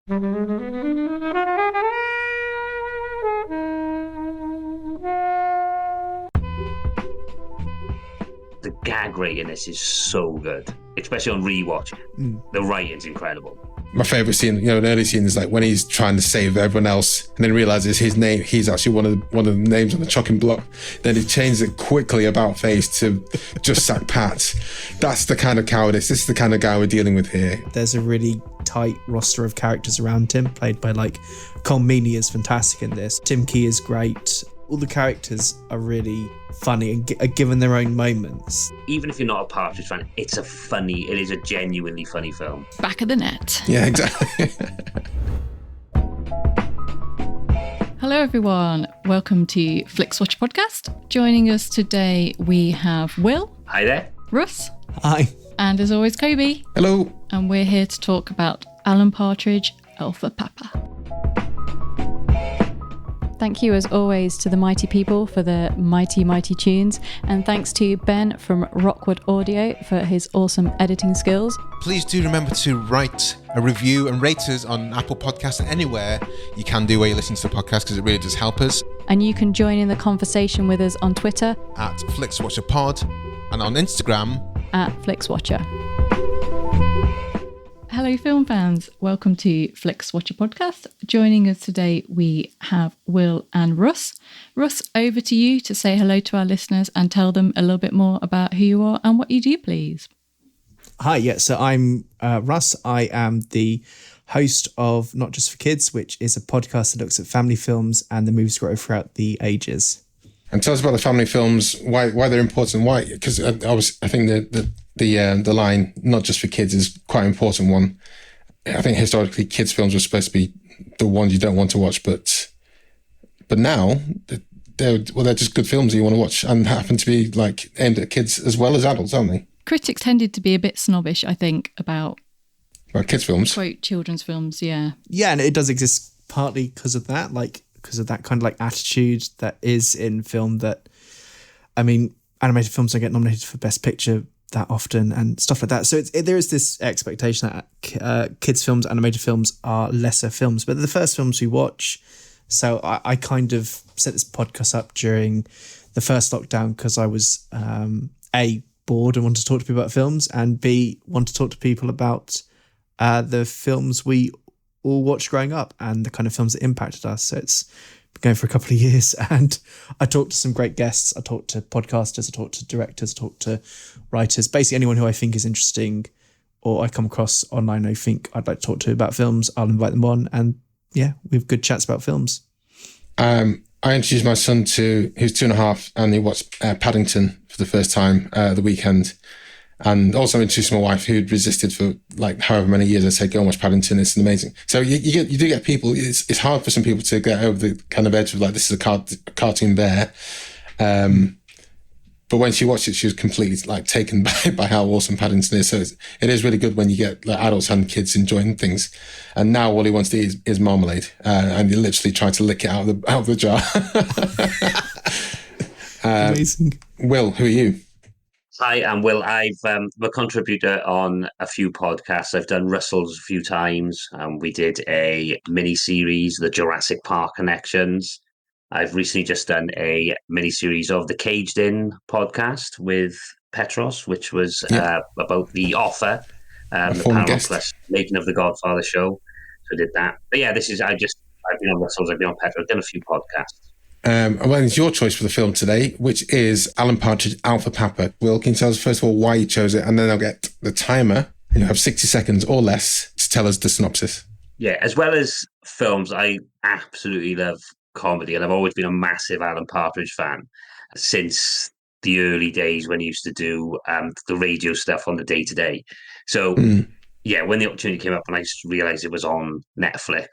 The gag rate in this is so good, especially on rewatch. The writing's incredible. My favourite scene, an early scene is like when he's trying to save everyone else and then realises his name, he's actually one of the names on the chopping block. Then he changes it quickly about face to just sack Pat. That's the kind of cowardice. This is the kind of guy we're dealing with here. There's a really tight roster of characters around him, played by Colm Meaney is fantastic in this. Tim Key is great. All the characters are really funny and are given their own moments. Even if you're not a Partridge fan, it is a genuinely funny film. Back of the net. Yeah, exactly. Hello everyone, welcome to Flixwatcher podcast. Joining us today we have Will. Hi there. Russ. Hi. And as always, Kobe. Hello. And we're here to talk about Alan Partridge, Alpha Papa. Thank you as always to the mighty people for the mighty, mighty tunes. And thanks to Ben from Rockwood Audio for his awesome editing skills. Please do remember to write a review and rate us on Apple Podcasts and anywhere you can do where you listen to the podcast, because it really does help us. And you can join in the conversation with us on Twitter at FlixWatcherPod and on Instagram at FlixWatcher. Hello film fans, welcome to Flixwatcher podcast. Joining us today we have Will and Russ. Russ, over to you to say hello to our listeners and tell them a little bit more about who you are and what you do, please. Hi, so I'm Russ. I am the host of Not Just for Kids, which is a podcast that looks at family films and the movies grow throughout the ages. And tell us about the family films, why they're important, why, because I think the line "not just for kids" is quite an important one. I think historically kids films were supposed to be the ones you don't want to watch, but now they're just good films that you want to watch and happen to be aimed at kids as well as adults, aren't they? Critics tended to be a bit snobbish, I think, about kids films. Quote children's films, yeah. Yeah, and it does exist partly because of that, because of that kind of attitude that is in film. That, I mean, animated films don't get nominated for Best Picture that often and stuff like that. So there is this expectation that kids films, animated films are lesser films, but they're the first films we watch. So I kind of set this podcast up during the first lockdown because I was A, bored and wanted to talk to people about films, and B, want to talk to people about the films we all watched growing up and the kind of films that impacted us. So it's been going for a couple of years, and I talked to some great guests. I talked to podcasters, I talked to directors, I talked to writers, basically anyone who I think is interesting or I come across online I think I'd like to talk to about films. I'll invite them on, and yeah, we have good chats about films. I introduced my son who's 2.5, and he watched Paddington for the first time the weekend. And also introduced my wife, who'd resisted for however many years. I said, go and watch Paddington. It's amazing. So you do get people. It's hard for some people to get over the kind of edge of this is a cartoon bear. But when she watched it, she was completely taken by how awesome Paddington is. So it is really good when you get adults and kids enjoying things. And now all he wants to eat is marmalade, and you literally try to lick it out of the jar. Amazing. Will, who are you? Hi, I'm Will. I'm a contributor on a few podcasts. I've done Russell's a few times. We did a mini-series, The Jurassic Park Connections. I've recently just done a mini-series of the Caged In podcast with Petros, which was about The Offer, the Paramount Plus making of the Godfather show. So I did that. But yeah, I've been on Russell's, I've been on Petros, I've done a few podcasts. Well, it's your choice for the film today, which is Alan Partridge, Alpha Papa. Will, can you tell us first of all why you chose it, and then I'll get the timer, and you'll have 60 seconds or less to tell us the synopsis. Yeah, as well as films, I absolutely love comedy, and I've always been a massive Alan Partridge fan since the early days when he used to do the radio stuff on the day-to-day. So, yeah, when the opportunity came up and I just realised it was on Netflix,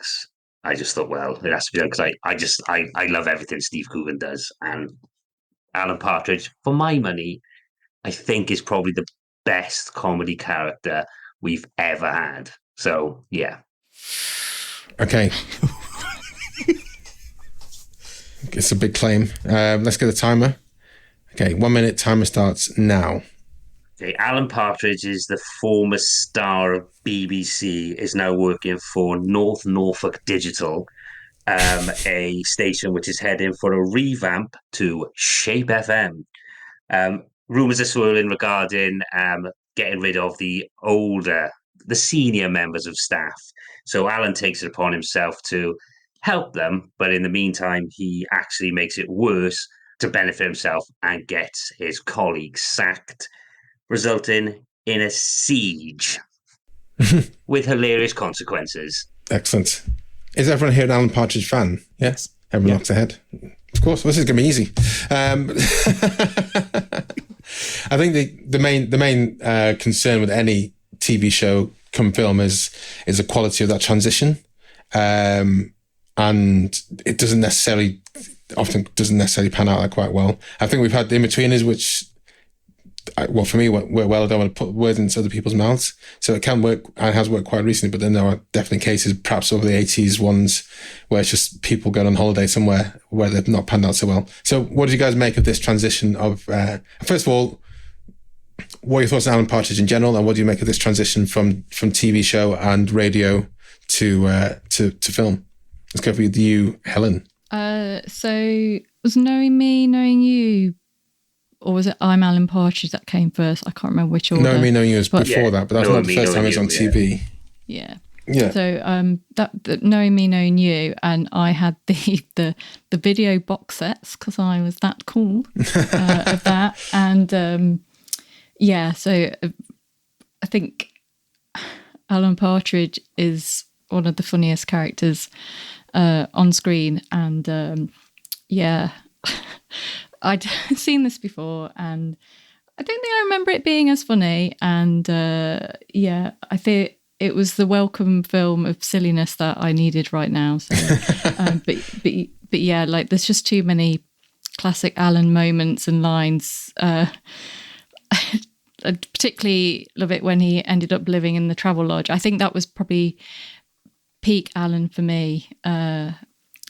I just thought, well, it has to be done because I love everything Steve Coogan does. And Alan Partridge, for my money, I think is probably the best comedy character we've ever had. So, yeah. Okay. It's a big claim. Let's get a timer. Okay, 1 minute. Timer starts now. Okay, Alan Partridge is the former star of BBC, is now working for North Norfolk Digital, a station which is heading for a revamp to Shape FM. Rumours are swirling regarding getting rid of the senior members of staff. So Alan takes it upon himself to help them, but in the meantime, he actually makes it worse to benefit himself and gets his colleagues sacked, resulting in a siege with hilarious consequences. Excellent. Is everyone here an Alan Partridge fan? Yes. Everyone knocks ahead. Of course, this is going to be easy. I think the main concern with any TV show come film is the quality of that transition, and it often doesn't necessarily pan out that quite well. I think we've had the in-betweeners, which, well, for me, work well. I don't want to put words into other people's mouths, so it can work and has worked quite recently. But then there are definitely cases, perhaps over the 80s ones, where it's just people going on holiday somewhere where they've not panned out so well. So, what did you guys make of this transition of? First of all, what are your thoughts on Alan Partridge in general, and what do you make of this transition from TV show and radio to film? Let's go for you, Helen. So was Knowing Me, Knowing You, or was it I'm Alan Partridge that came first? I can't remember which order. Knowing Me, Knowing You was before that, but that's not the first time it was on TV. Yeah. Yeah. So that Knowing Me, Knowing You, and I had the video box sets because I was that cool of that, and so I think Alan Partridge is one of the funniest characters on screen, and I'd seen this before, and I don't think I remember it being as funny, and I think it was the welcome film of silliness that I needed right now. So, but yeah, like there's just too many classic Alan moments and lines. I particularly love it when he ended up living in the travel lodge. I think that was probably peak Alan for me,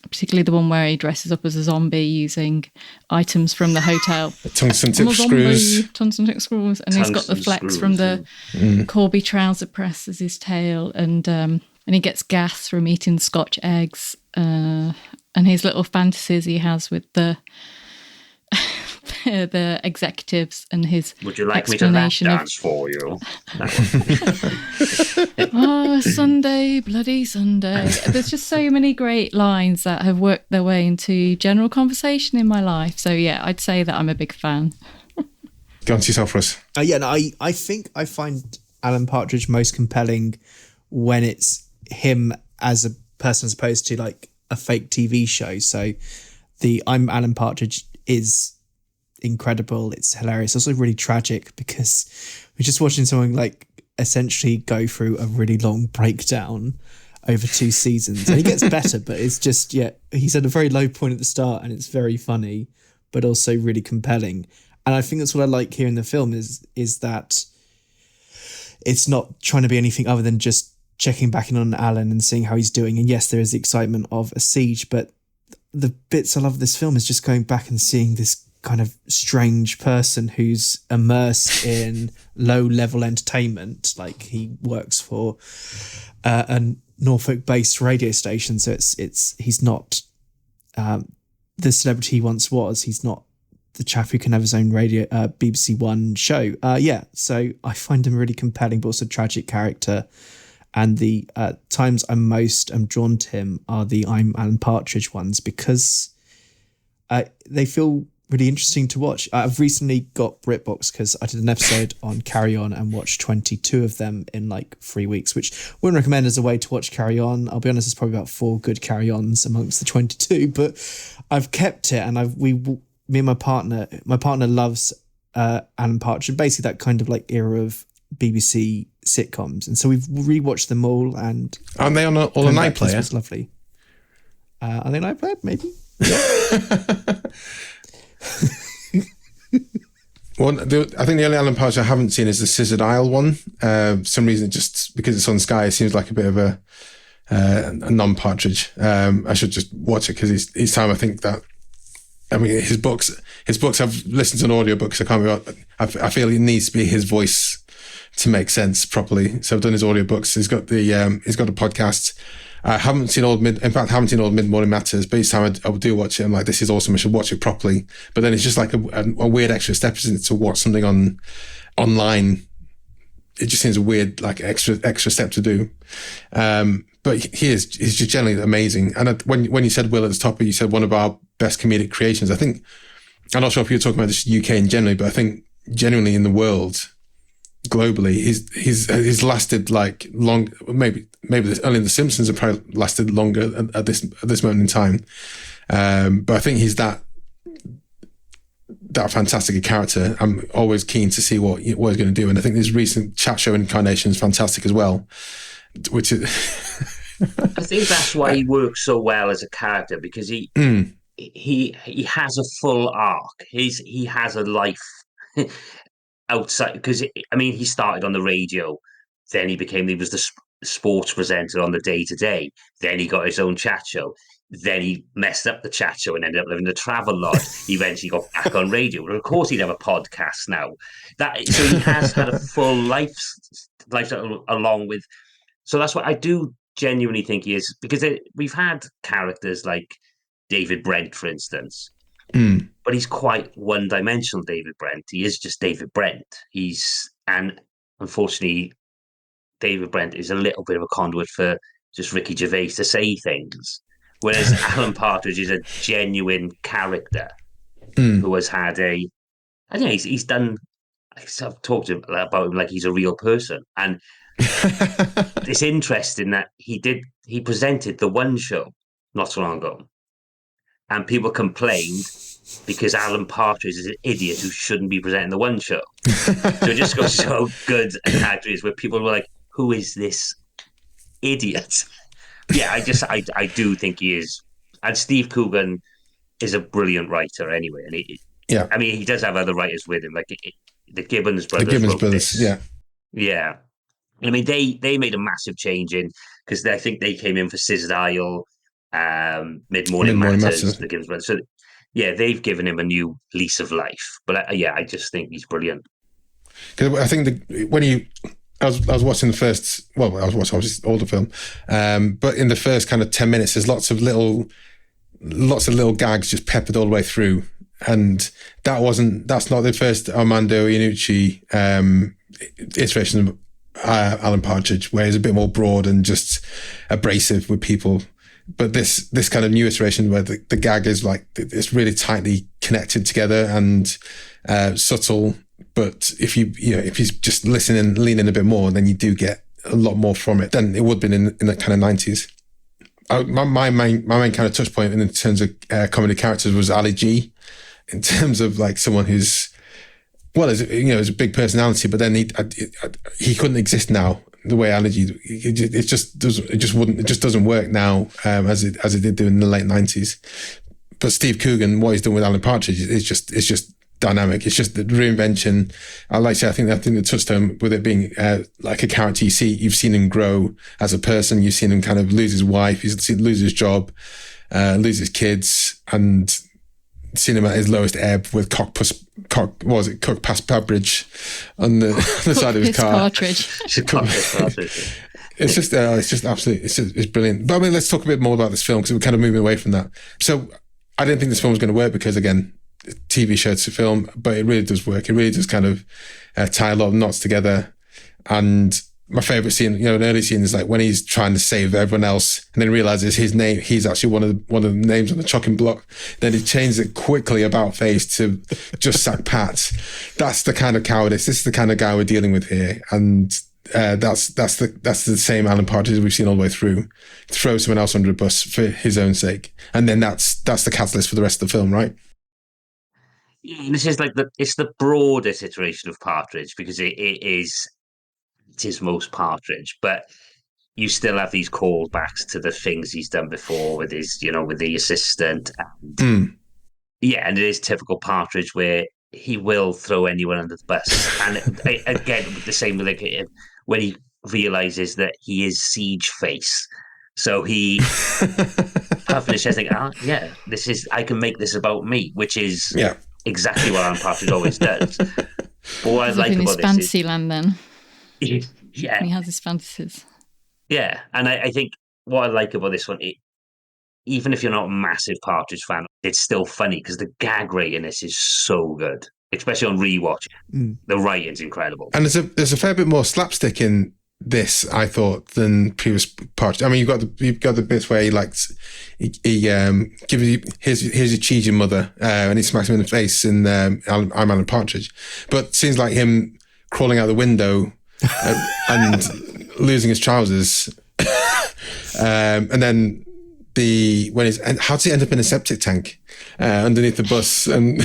particularly the one where he dresses up as a zombie using items from the hotel. Tungsten tip screws. Tungsten tip screws. And he's got the flex from the Corby trouser press as his tail. And he gets gas from eating Scotch eggs. And his little fantasies he has with the executives and his would you like me to lap dance for you? Oh, Sunday, bloody Sunday. There's just so many great lines that have worked their way into general conversation in my life. So yeah, I'd say that I'm a big fan. Go on to yourself, Russ. I think I find Alan Partridge most compelling when it's him as a person as opposed to like a fake TV show. So the I'm Alan Partridge is incredible. It's hilarious. Also really tragic because we're just watching someone like essentially go through a really long breakdown over 2 seasons, and he gets better, but it's just he's at a very low point at the start, and it's very funny but also really compelling. And I think that's what I like here in the film is that it's not trying to be anything other than just checking back in on Alan and seeing how he's doing. And yes, there is the excitement of a siege, but the bits I love of this film is just going back and seeing this kind of strange person who's immersed in low-level entertainment. Like he works for a Norfolk-based radio station, so he's not the celebrity he once was. He's not the chap who can have his own radio BBC One show. So I find him a really compelling but also tragic character. And the times I'm most drawn to him are the I'm Alan Partridge ones because they feel really interesting to watch. I've recently got BritBox because I did an episode on Carry On and watched 22 of them in like 3 weeks, which I wouldn't recommend as a way to watch Carry On. I'll be honest, there's probably about 4 good Carry Ons amongst the 22, but I've kept it, and me and my partner loves Alan Partridge, basically that kind of like era of BBC sitcoms, and so we've rewatched them all. And aren't they on all an iPlayer? It's lovely. Are they an iPlayer? Maybe. Well, I think the only Alan Partridge I haven't seen is the Scissored Isle one. For some reason, just because it's on Sky, it seems like a bit of a non-Partridge. I should just watch it because each time I think that I mean, his books. I've listened to an audiobooks. I can't remember. I feel it needs to be his voice to make sense properly. So I've done his audiobooks. He's got the podcast. I haven't seen all Mid Morning Matters, but each time I do watch it, I'm like, this is awesome. I should watch it properly. But then it's just like a weird extra step, isn't it, to watch something online. It just seems a weird, like, extra step to do. But he's just generally amazing. And when you said Will at the top, you said one of our best comedic creations. I think, I'm not sure if you're talking about this UK in generally, but I think genuinely in the world, globally, he's lasted like long. Maybe only The Simpsons have probably lasted longer at this moment in time. But I think he's that fantastic a character. I'm always keen to see what he's going to do, and I think this recent chat show incarnation is fantastic as well. Which is, I think that's why he works so well as a character, because he has a full arc. He has a life outside, because I mean, he started on the radio, then he was the sports presenter on the Day to Day, then he got his own chat show, then he messed up the chat show and ended up living in a travel lodge. He eventually got back on radio. Well, of course, he'd have a podcast now. So he has had a full life along with. So that's what I do genuinely think he is, because we've had characters like David Brent, for instance, but he's quite one-dimensional. David Brent, he is just David Brent. And unfortunately, David Brent is a little bit of a conduit for just Ricky Gervais to say things. Whereas Alan Partridge is a genuine character who has had I don't know, he's done. I've talked about him like he's a real person, and it's interesting that he presented the One Show not so long ago, and people complained because Alan Partridge is an idiot who shouldn't be presenting the One Show. So it just goes so good a character is, where people were like, "Who is this idiot?" Yeah, I do think he is. And Steve Coogan is a brilliant writer anyway. And I mean, he does have other writers with him, like the Gibbons brothers. The Gibbons brothers, yeah. Yeah. I mean, they made a massive change because I think they came in for Sis Dial, Mid-Morning Matters, the Gibbons brothers. So, yeah, they've given him a new lease of life. But, I just think he's brilliant. Because I think I was watching the first, I was watching obviously older film, but in the first kind of 10 minutes, there's lots of little gags just peppered all the way through. And that's not the first Armando Iannucci iteration of Alan Partridge, where he's a bit more broad and just abrasive with people. But this kind of new iteration where the gag is like, it's really tightly connected together and subtle. But if you just listen and lean in a bit more, then you do get a lot more from it than it would have been in the kind of 90s. My main kind of touch point in terms of comedy characters was Ali G, in terms of like someone who's, is a big personality, but then he couldn't exist now the way Ali G. It just doesn't work now as it did do in the late 90s. But Steve Coogan, what he's done with Alan Partridge is just dynamic. It's just the reinvention. I think the touchstone with it being like a character you've seen him grow as a person. You've seen him kind of lose his wife. You've seen him lose his job, lose his kids, and seen him at his lowest ebb with Cook past Partridge on the side of his car. Partridge. It's just absolutely, it's brilliant. But I mean, let's talk a bit more about this film, because we're kind of moving away from that. So I didn't think this film was going to work because, again, TV show to film, but it really does work. It really does kind of tie a lot of knots together. And my favorite scene, an early scene, is like when he's trying to save everyone else and then realizes his name, he's actually one of the names on the chopping block. Then he changes it quickly about face to just sack Pat. That's the kind of cowardice. This is the kind of guy we're dealing with here. And that's the same Alan Partridge we've seen all the way through. Throw someone else under a bus for his own sake. And then that's the catalyst for the rest of the film, right? Yeah, this is like it's the broadest iteration of Partridge, because it is most Partridge, but you still have these callbacks to the things he's done before with his, with the assistant. And, yeah, and it is typical Partridge, where he will throw anyone under the bus. And again, the same with when he realizes that he is Siege Face. So he puffing his chest, thinking, I can make this about me, which is exactly what Alan Partridge always does. But what I like in his about this fantasy land then. Yeah. He has his fantasies. Yeah, and I think what I like about this one, even if you're not a massive Partridge fan, it's still funny because the gag rate in this is so good, especially on rewatch. The writing's incredible. And there's a fair bit more slapstick in this, I thought, than previous Partridge. I mean, you've got the bits where he gives you here's your cheese, your mother, and he smacks him in the face in I'm Alan Partridge. But scenes like him crawling out the window and losing his trousers, and then how does he end up in a septic tank underneath the bus, and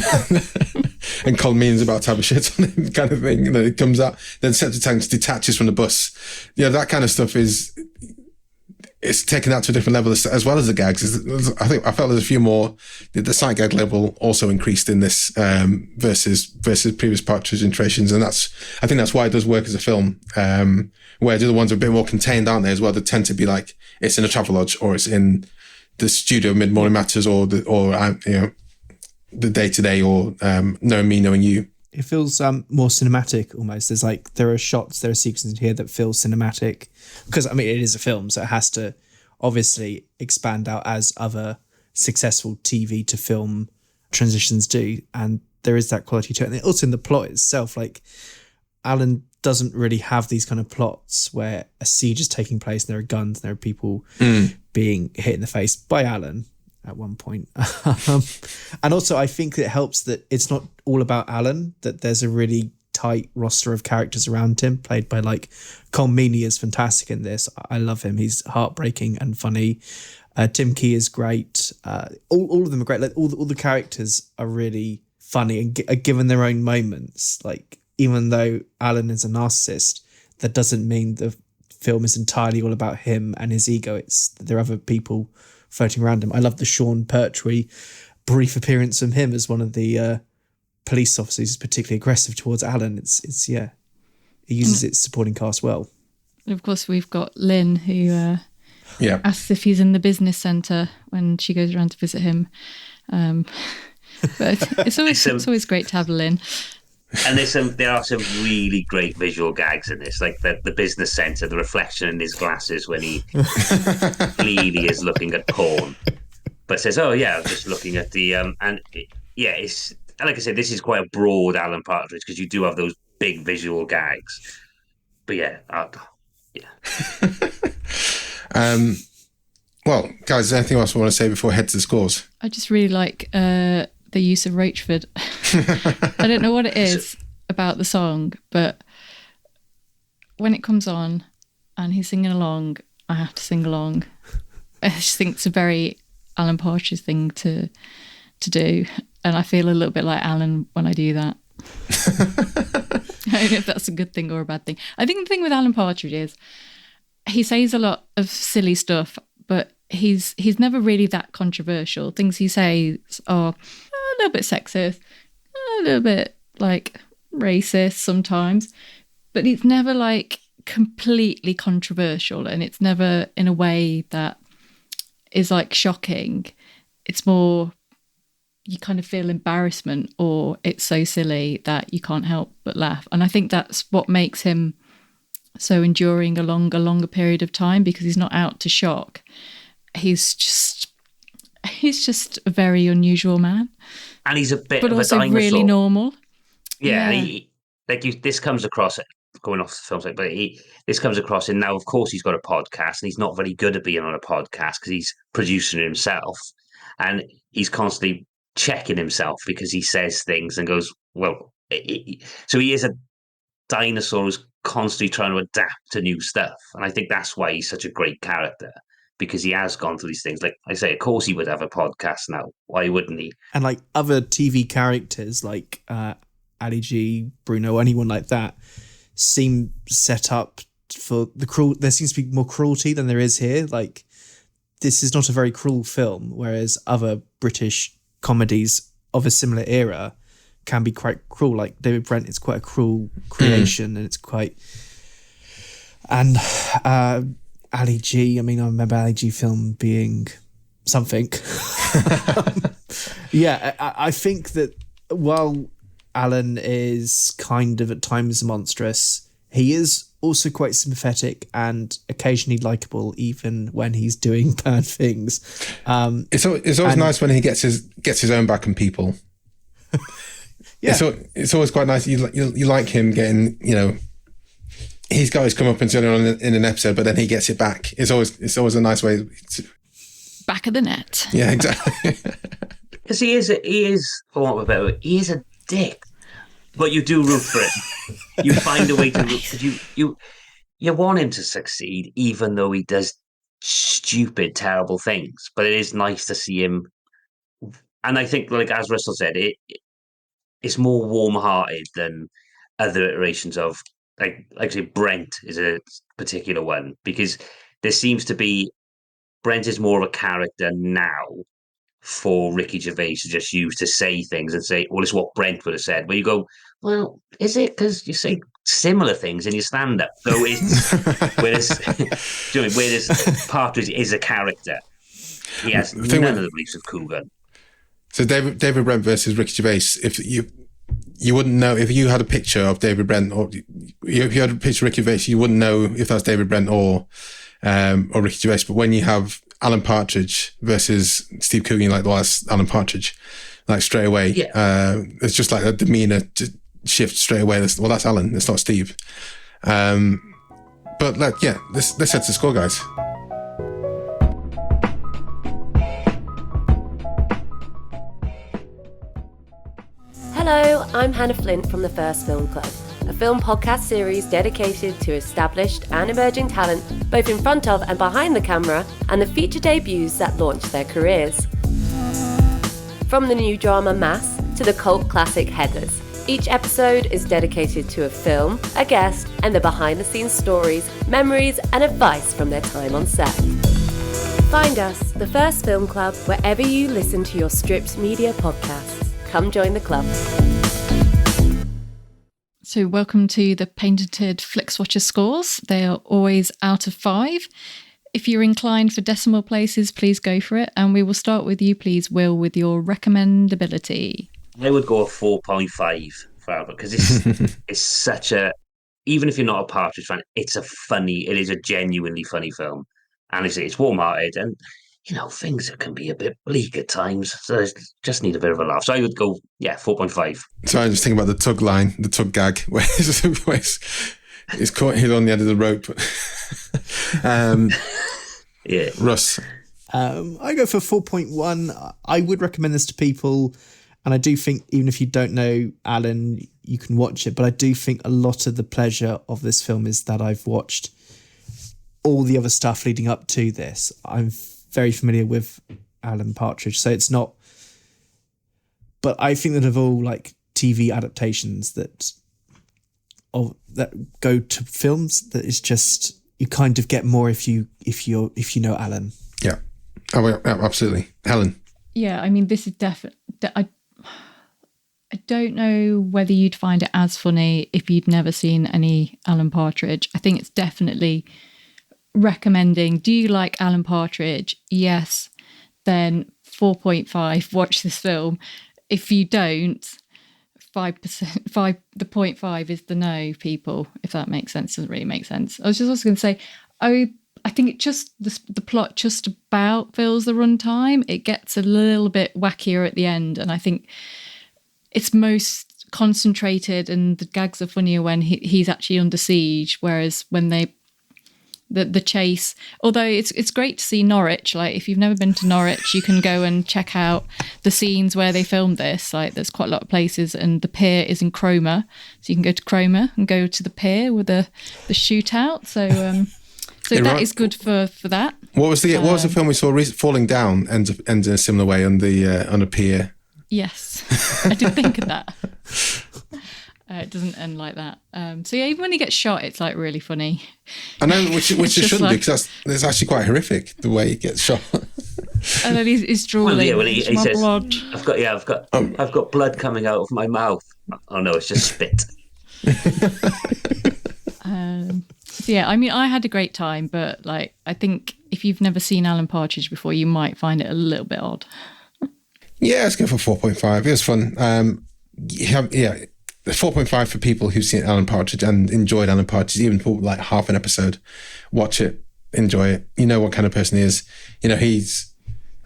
and Colm Meaney's about to have a shit on him, kind of thing. And then it comes out, then septic tank detaches from the bus. Yeah, that kind of stuff it's taken that to a different level as well as the gags. I felt there's a few more. The sight gag level also increased in this versus previous Partridge iterations, and I think that's why it does work as a film. Where the other ones are a bit more contained, aren't they? As well, they tend to be like it's in a Travelodge or it's in the studio, Mid Morning Matters, or the Day to Day, or Knowing Me, Knowing You. It feels more cinematic almost. There are sequences in here that feel cinematic because it is a film, so it has to obviously expand out as other successful TV to film transitions do, and there is that quality to it. And also in the plot itself, like Alan doesn't really have these kind of plots where a siege is taking place and there are guns and there are people being hit in the face by Alan at one point. And also I think it helps that it's not all about Alan, that there's a really tight roster of characters around him, played by Colm Meaney is fantastic in this. I love him. He's heartbreaking and funny. Tim Key is great. All of them are great. Like all the characters are really funny and are given their own moments. Like, even though Alan is a narcissist, that doesn't mean the film is entirely all about him and his ego. There are other people floating around him. I love the Sean Pertwee brief appearance from him as one of the police officers who's particularly aggressive towards Alan. He uses its supporting cast well. And of course, we've got Lynn, who asks if he's in the business centre when she goes around to visit him. But it's always great to have Lynn. And there are some really great visual gags in this, like the business centre, the reflection in his glasses when he clearly is looking at porn, but says, "Oh yeah, I'm just looking at the it's like I said, this is quite a broad Alan Partridge because you do have those big visual gags, but Well, guys, is there anything else I want to say before I head to the scores? I just really like the use of Roachford. I don't know what it is about the song, but when it comes on and he's singing along, I have to sing along. I just think it's a very Alan Partridge thing to do, and I feel a little bit like Alan when I do that. I don't know if that's a good thing or a bad thing. I think the thing with Alan Partridge is he says a lot of silly stuff, but he's never really that controversial. Things he says are a little bit sexist, a little bit racist sometimes, but it's never completely controversial, and it's never in a way that is shocking. It's more you kind of feel embarrassment, or it's so silly that you can't help but laugh. And I think that's what makes him so enduring a longer period of time, because he's not out to shock. He's just a very unusual man, and he's a bit, but of also a dinosaur. Really normal. Yeah. This comes across going off the film site, but this comes across, and now of course he's got a podcast, and he's not very good at being on a podcast because he's producing it himself, and he's constantly checking himself because he says things and goes, well, so he is a dinosaur who's constantly trying to adapt to new stuff, and I think that's why he's such a great character, because he has gone through these things. Like I say, of course he would have a podcast now. Why wouldn't he? And other TV characters like Ali G, Bruno, anyone like that seem set up for the cruel. There seems to be more cruelty than there is here. This is not a very cruel film, whereas other British comedies of a similar era can be quite cruel. Like David Brent is quite a cruel creation, and it's quite. And Ali G, I remember Ali G film being something. Yeah, I think that while Alan is kind of at times monstrous, he is also quite sympathetic and occasionally likable, even when he's doing bad things. It's always nice when he gets his own back on people. Yeah, it's always quite nice. You like him getting, he's got his comeuppance in an episode, but then he gets it back. It's always a nice way. Back of the net. Yeah, exactly. Because he is, for want of a better word, he is a dick. But you do root for it. You find a way to root, because you want him to succeed, even though he does stupid, terrible things. But it is nice to see him. And I think, like as Russell said, it's more warm-hearted than other iterations of, like I say, Brent is a particular one, because there seems to be, Brent is more of a character now for Ricky Gervais to just use to say things and say, well, it's what Brent would have said. Where you go, well, is it? Because you say similar things in your stand-up. So it's, whereas Partridge is a character. He has none of the beliefs of Coogan. So David Brent versus Ricky Gervais, if you wouldn't know, if you had a picture of David Brent, or if you had a picture of Ricky Gervais, you wouldn't know if that's David Brent or Ricky Gervais. But when you have Alan Partridge versus Steve Coogan, like, well, that's Alan Partridge, like straight away, it's just like a demeanor shift straight away. That's Alan, it's not Steve. But let's set the score, guys. Hello, I'm Hannah Flint from the First Film Club, a film podcast series dedicated to established and emerging talent, both in front of and behind the camera, and the feature debuts that launched their careers. From the new drama Mass to the cult classic Heathers, each episode is dedicated to a film, a guest, and the behind-the-scenes stories, memories, and advice from their time on set. Find us, the First Film Club, wherever you listen to your Stripped Media podcasts. Come join the club. So welcome to the patented Flixwatcher scores. They are always out of 5. If you're inclined for decimal places, please go for it. And we will start with you, please, Will, with your recommendability. I would go a 4.5 for Albert, because it's such a, even if you're not a Partridge fan, it is a genuinely funny film. And it's warm-hearted, and things can be a bit bleak at times, so just need a bit of a laugh. So I would go, 4.5. So I just think about the tug line, the tug gag, where he's caught here on the end of the rope. Russ. I go for 4.1. I would recommend this to people, and I do think even if you don't know Alan, you can watch it, but I do think a lot of the pleasure of this film is that I've watched all the other stuff leading up to this. I'm very familiar with Alan Partridge, so it's not, but I think that of all like TV adaptations that go to films, that is just, you kind of get more if you know Alan. Yeah. Oh, yeah, absolutely. Helen. Yeah, I mean, this is definitely, I don't know whether you'd find it as funny if you'd never seen any Alan Partridge. I think it's definitely recommending. Do you like Alan Partridge? Yes. Then 4.5, watch this film. If you don't, 5%, the 0.5 is the no, people, if that makes sense. Doesn't really make sense. I was just also going to say, I think it just, the plot just about fills the runtime. It gets a little bit wackier at the end, and I think it's most concentrated and the gags are funnier when he's actually under siege, whereas when the chase, although it's great to see Norwich. Like, if you've never been to Norwich, you can go and check out the scenes where they filmed this. Like, there's quite a lot of places, and the pier is in Cromer, so you can go to Cromer and go to the pier with the shootout. So that is good for that. What was the film we saw Falling Down ends in a similar way on a pier? Yes, I did think of that. It doesn't end like that. So yeah, even when he gets shot, it's like really funny. I know, which it shouldn't be, because it's actually quite horrific the way he gets shot. And then he's drooling. Well, he says, blood. I've got blood coming out of my mouth. Oh no, it's just spit. So yeah, I mean, I had a great time, but like, I think if you've never seen Alan Partridge before, you might find it a little bit odd. Yeah, let's go for 4.5. It was fun. Yeah, 4.5 for people who've seen Alan Partridge and enjoyed Alan Partridge, even for like half an episode. Watch it, enjoy it. You know what kind of person he is. You know, I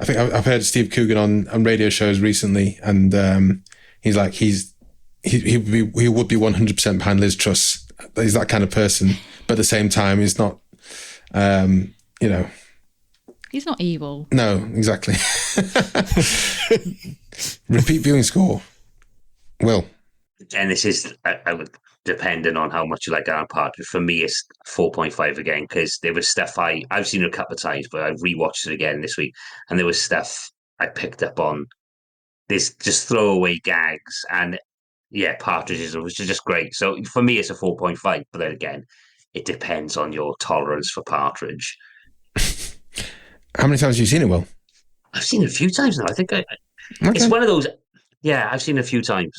think I've heard Steve Coogan on radio shows recently, and he's like, he would be 100% behind Liz Truss. He's that kind of person, but at the same time, he's not, you know. He's not evil. No, exactly. Repeat viewing score. Will. And this is depending on how much you like Alan Partridge. For me, it's 4.5 again, because there was stuff I've seen it a couple of times, but I've rewatched it again this week, and there was stuff I picked up on. There's just throwaway gags, and yeah, Partridge was just great. So for me, it's a 4.5. But then again, it depends on your tolerance for Partridge. How many times have you seen it, Will? I've seen it a few times now. I think it's one of those. Yeah, I've seen it a few times.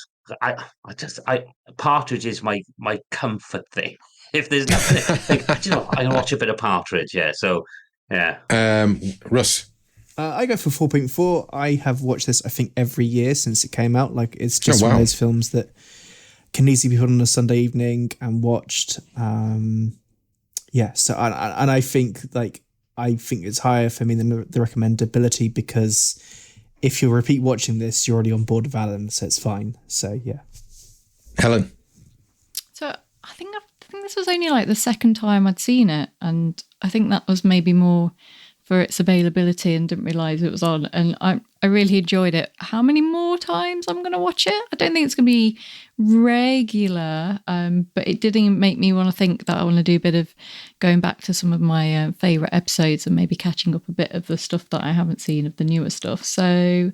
Partridge is my comfort thing. If there's nothing, like, I can watch a bit of Partridge. Yeah, so yeah. Russ. I go for 4.4. I have watched this, I think, every year since it came out. Like, it's just one of those films that can easily be put on a Sunday evening and watched. Yeah. So, and I think it's higher for me than the recommendability, because if you repeat watching this, you're already on board with Alan, so it's fine. So yeah. Helen. So I think this was only like the second time I'd seen it, and I think that was maybe more for its availability and didn't realise it was on. And I really enjoyed it. How many more times I'm going to watch it? I don't think it's going to be regular, but it didn't make me want to think that I want to do a bit of going back to some of my favourite episodes and maybe catching up a bit of the stuff that I haven't seen of the newer stuff. So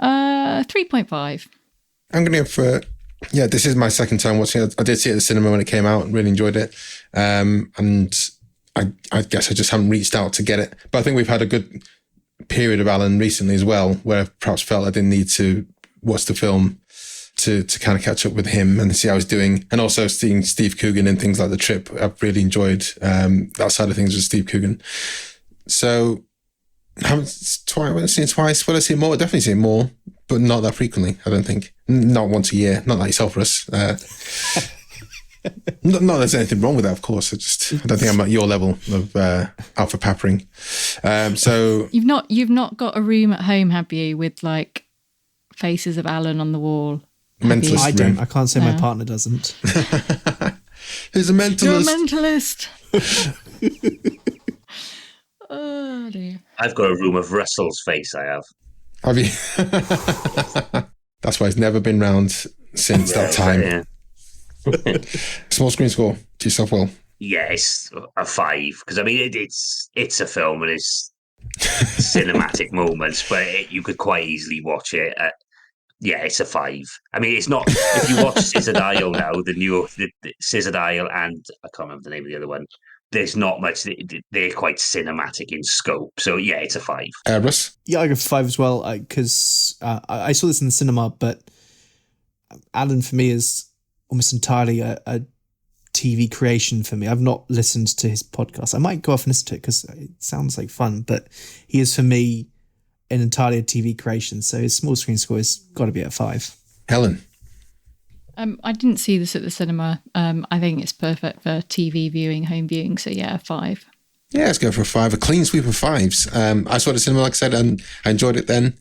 3.5. I'm going to go for... Yeah, this is my second time watching it. I did see it at the cinema when it came out and really enjoyed it. And I guess I just haven't reached out to get it. But I think we've had a good period of Alan recently as well, where I perhaps felt I didn't need to watch the film to kind of catch up with him and see how he's doing. And also seeing Steve Coogan in things like The Trip, I've really enjoyed that side of things with Steve Coogan. So I haven't seen it twice. Will I see it more? Definitely see it more, but not that frequently, I don't think. Not once a year. Not like yourself, Russ. Not that there's anything wrong with that, of course. I don't think I'm at your level of alpha pappering. So you've not got a room at home, have you, with like faces of Alan on the wall? Mentalist I room. don't. I can't say my partner doesn't. Who's a mentalist? You're a mentalist. Oh dear. I've got a room of Russell's face. I have. Have you? That's why he's never been round since that time. Yeah. Small screen score to yourself, Will. Yeah, it's a 5, because I mean it's a film and it's cinematic moments, but you could quite easily watch it. Yeah, it's a 5. I mean, it's not. If you watch Scissor Dial now, the Scissor Dial, and I can't remember the name of the other one. There's not much. They're quite cinematic in scope. So yeah, it's a 5. Russ? Yeah, I go for 5 as well, because I saw this in the cinema, but Alan for me is almost entirely a TV creation for me. I've not listened to his podcast. I might go off and listen to it because it sounds like fun, but he is for me an entirely a TV creation. So his small screen score has got to be at 5. Helen? I didn't see this at the cinema. I think it's perfect for TV viewing, home viewing. So yeah, 5. Yeah, let's go for a 5. A clean sweep of 5s. I saw it at the cinema, like I said, and I enjoyed it then.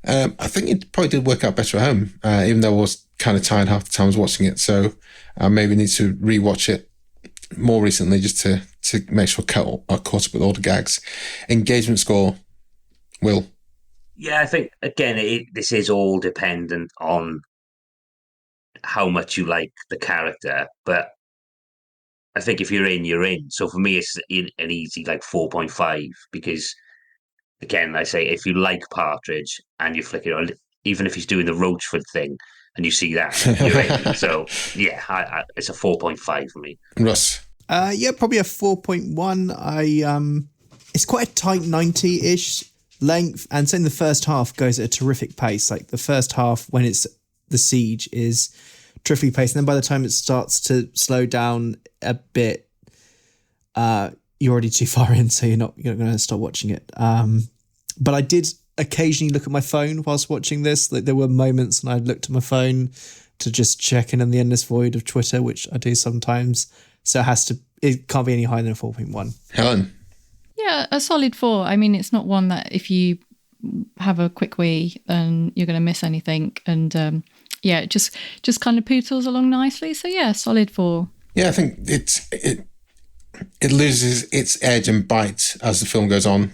I think it probably did work out better at home, even though I was kind of tired half the time I was watching it. So I maybe need to rewatch it more recently just to make sure I caught up with all the gags. Engagement score, Will? Yeah, I think, again, this is all dependent on how much you like the character, but I think if you're in, you're in. So for me, it's an easy 4.5, because, again, I say if you like Partridge and you flick it on, even if he's doing the Roachford thing and you see that, you're in. So yeah, it's a 4.5 for me. Russ? Yeah, probably a 4.1. It's quite a tight 90-ish length, and so in the first half goes at a terrific pace. Like the first half, when it's the siege, is terrifically paced, and then by the time it starts to slow down a bit, you're already too far in, so you're not going to stop watching it. But I did occasionally look at my phone whilst watching this. Like, there were moments when I looked at my phone to just check in on the endless void of Twitter, which I do sometimes. So it can't be any higher than a 4.1. Helen? Yeah, a solid 4. I mean, it's not one that if you have a quick wee, then you're going to miss anything. And it just kind of pootles along nicely. So yeah, solid 4. Yeah, I think it loses its edge and bite as the film goes on.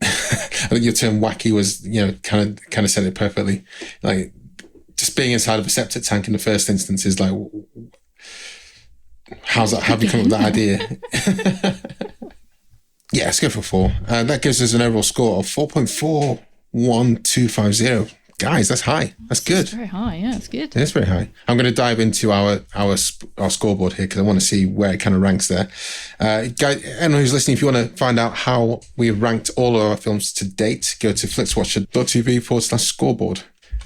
I think your term "wacky" was, kind of said it perfectly. Like, just being inside of a septic tank in the first instance is like, how have you come up with that idea? Yeah, let's go for 4. That gives us an overall score of 4.41250. Guys, that's high. That's good. It's very high. Yeah, it's good. It is very high. I'm going to dive into our scoreboard here because I want to see where it kind of ranks there. Guys, anyone who's listening, if you want to find out how we've ranked all of our films to date, go to flixwatcher.tv/scoreboard.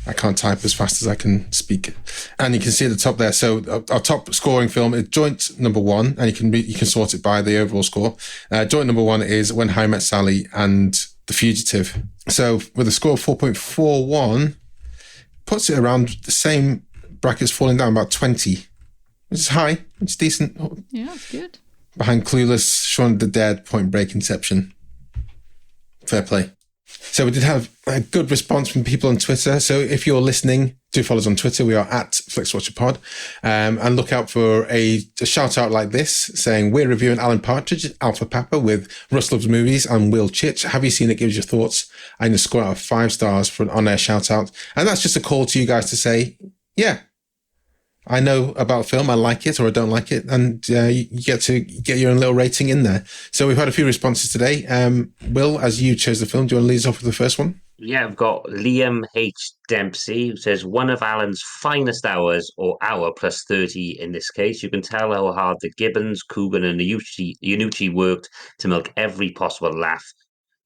I can't type as fast as I can speak. And you can see at the top there. So our top scoring film is joint number 1, and you can sort it by the overall score. Joint number 1 is When Harry Met Sally and The Fugitive. So with a score of 4.41, puts it around the same brackets, falling down about 20, which is high. It's decent. Yeah, it's good. Behind Clueless, Shaun of the Dead, Point Break, Inception. Fair play. So we did have a good response from people on Twitter. So if you're listening, do follow us on Twitter. We are at FlixWatcherPod. And look out for a shout out like this saying, we're reviewing Alan Partridge, Alpha Papa with Russ Loves Movies and Will Chich. Have you seen it? Give us your thoughts. I'm going to score out of 5 stars for an on-air shout out. And that's just a call to you guys to say, yeah, I know about film, I like it or I don't like it, and you get to get your own little rating in there. So we've had a few responses today. Will, as you chose the film, do you want to lead us off with the first one? Yeah, I've got Liam H. Dempsey, who says, one of Alan's finest hours, or hour plus 30 in this case. You can tell how hard the Gibbons, Coogan and Iannucci worked to milk every possible laugh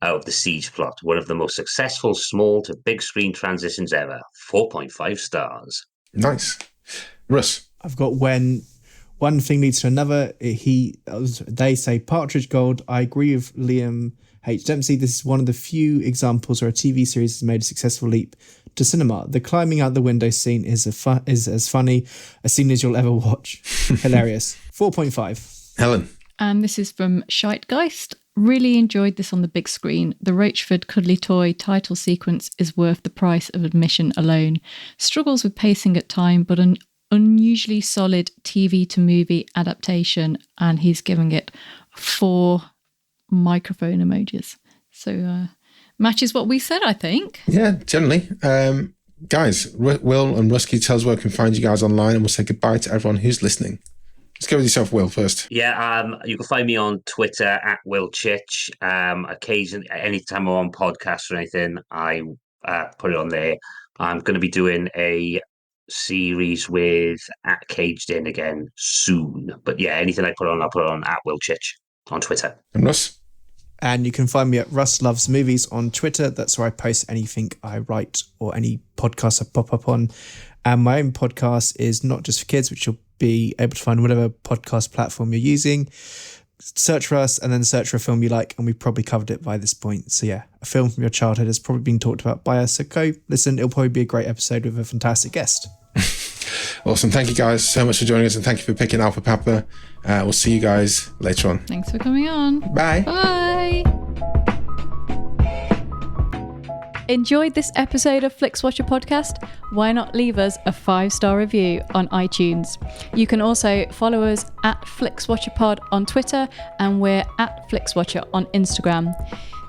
out of the Siege plot. One of the most successful small to big screen transitions ever. 4.5 stars. Nice. Russ? I've got When One Thing Leads to Another. They say Partridge Gold. I agree with Liam H. Dempsey. This is one of the few examples where a TV series has made a successful leap to cinema. The climbing out the window scene is as funny a scene as you'll ever watch. Hilarious. 4.5. Helen? And this is from Scheitgeist. Really enjoyed this on the big screen. The Roachford Cuddly Toy title sequence is worth the price of admission alone. Struggles with pacing at time, but an unusually solid TV to movie adaptation, and he's giving it 4 microphone emojis. So matches what we said, I think. Yeah, generally. Guys, Will and Rusky, tell us where we can find you guys online, and we'll say goodbye to everyone who's listening. Let's go with yourself, Will, first. Yeah, you can find me on Twitter at Will Chich. Occasionally, anytime I'm on podcasts or anything, I put it on there. I'm going to be doing a series with at Caged In again soon. But yeah, anything I put on, I'll put on at Will Chich on Twitter. And Russ? And you can find me at Russ Loves Movies on Twitter. That's where I post anything I write or any podcast I pop up on. And my own podcast is Not Just for Kids, which you'll be able to find whatever podcast platform you're using. Search for us and then search for a film you like, and we've probably covered it by this point. So yeah, a film from your childhood has probably been talked about by us. So go listen. It'll probably be a great episode with a fantastic guest. Awesome. Thank you guys so much for joining us, and thank you for picking Alpha Papa. We'll see you guys later on. Thanks for coming on. Bye. Bye. Enjoyed this episode of Flixwatcher podcast? Why not leave us a 5-star review on iTunes? You can also follow us at FlixWatcherPod on Twitter, and we're at FlixWatcher on Instagram.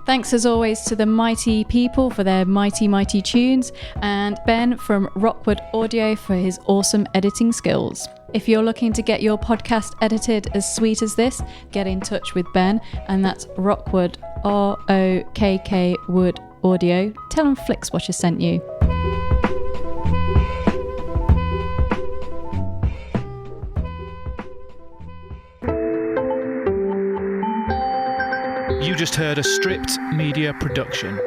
Thanks as always to the mighty people for their mighty tunes, and Ben from Rockwood Audio for his awesome editing skills. If you're looking to get your podcast edited as sweet as this, get in touch with Ben, and that's Rockwood, ROKK Wood Audio. Tell them Flixwatcher sent you. You just heard a Stripped Media production.